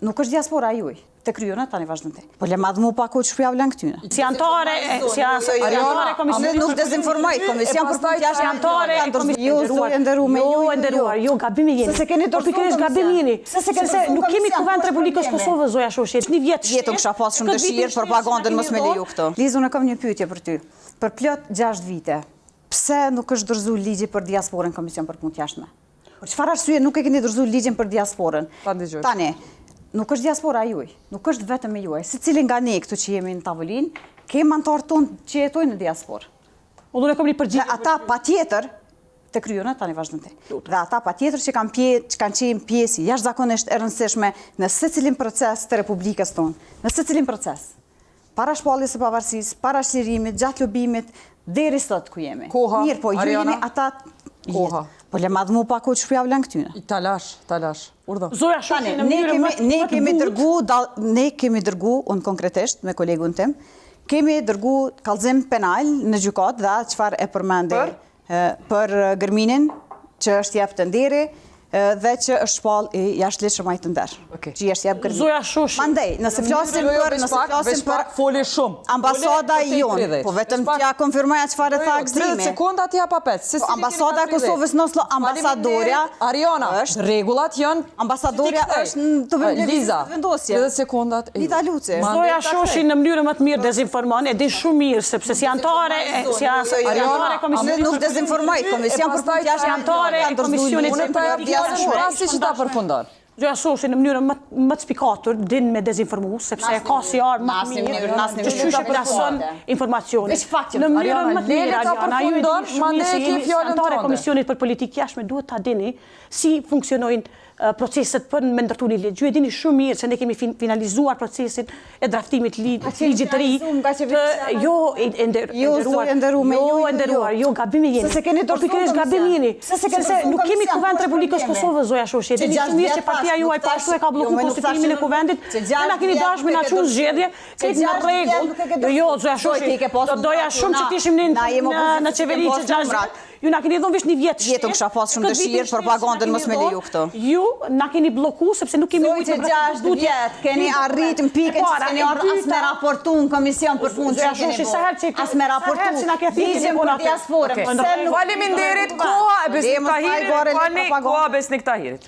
nuk është diaspora juaj. Të kryona tani vazhdimte. Po le madh mu pa koç shpjav lan këtyne. Si antare komisionit. Nuk dezinformoj, komision për punë jashtë antare nderuar, jo gabimi jeni. Se keni dorëzuar. Pikërisht gabimi jeni. Se nuk kemi kuvend të Republikës Kosovës, zoja Shoqet, një vjet. Jetën kisha pas shumë dëshirë, propagandën mos me leju këto. Lizu, unë kam një pyetje për ty. Për plot 6 vite, pse nuk është dorëzuar ligji për diasporën komision për punë jashtme? Për çfarë arsye nuk e keni dorëzuar ligjin për diasporën? Tani, nuk është diaspora juaj, nuk është vetëm e juaj. Secili nga ne këtu që jemi në tavolinë, kemë anëtarë tonë që jetojnë në diasporë. Unë kam një përgjigje. Dhe ata patjetër të kryona tani vazhdimte. Dhe ata patjetër që kanë qenë pjesë jashtëzakonisht e rëndësishme në secilin proces të Republikës tonë, në secilin proces. Para shpalljes së pavarësisë, para shlirimit, gjatë lobimit, deri sot ku jemi. Koha, mirë, po ju jeni ata. Koha. Po le madh mu pa koç shpjav lan këtyne. Talash. Urdhë. Zoja Shoqet, ne kemi dërgu, unë konkretisht me kolegun tim, kemi dërgu kallëzim penal në gjykatë dhe çfarë e përmende për Gërminin, që është jep të nderi, dhe që është shpall i jashtëligjshëm ai të nder. Që është jep Gërminin. Zoja Shoqet. Mandej, nëse flasim për foli shumë. Ambasada jonë, po vetëm t'ja konfirmoja çfarë tha Gëzimi. 30 sekonda t'ja pa 5. Ambasada e Kosovës në Oslo, ambasadorja Ariona, rregullat janë. Ambasadorja është në Liza, vendosje. 30 sekondat. Lita Luci. Zoja Shoqet në mënyrë më të mirë dezinformon, e di shumë mirë sepse si antare komisionit nuk dezinformoj, komision për punë jashtë antare komisionit Pasi që ta përfundon. Zoja Shoqet në mënyrë më të spikatur din me dezinformu, sepse e ka si armë më të mirë, që shqyqe plason informacioni. Në mënyrë më të mirë, Ariana, ju e di shumë mirë se jeni antare Komisionit për Politikë Jashtme, duhet ta dini si funksionojnë proceset për me ndërtu një ligj. Ju e dini shumë mirë se ne kemi finalizuar procesin e draftimit ligjit të ri. Jo nderuar, jo gabimi jeni. Po pikërisht gabimi jeni. Se nuk kemi kuvend të Republikës Kosovës, zoja Shoqet. Dini shumë mirë që partia juaj pashtu e ka bllokuar konstituimin e kuvendit. Ne na keni dashur me na çu zgjedhje, këtë në rregull. Jo, zoja Shoqet. Doja shumë që të ishim në qeveri që 6 ju na keni dhënë vesh një vjet. Jetën kisha pas shumë dëshirë, propagandën mos me leju këto. Ju na keni bllokuar sepse nuk kemi ujë për 6 vjet. Keni arrit në pikën që keni as me raportuar në komision për punë që keni. As me raportuar. Ligjin për diasporën. Faleminderit, koha e Besnik Tahirit.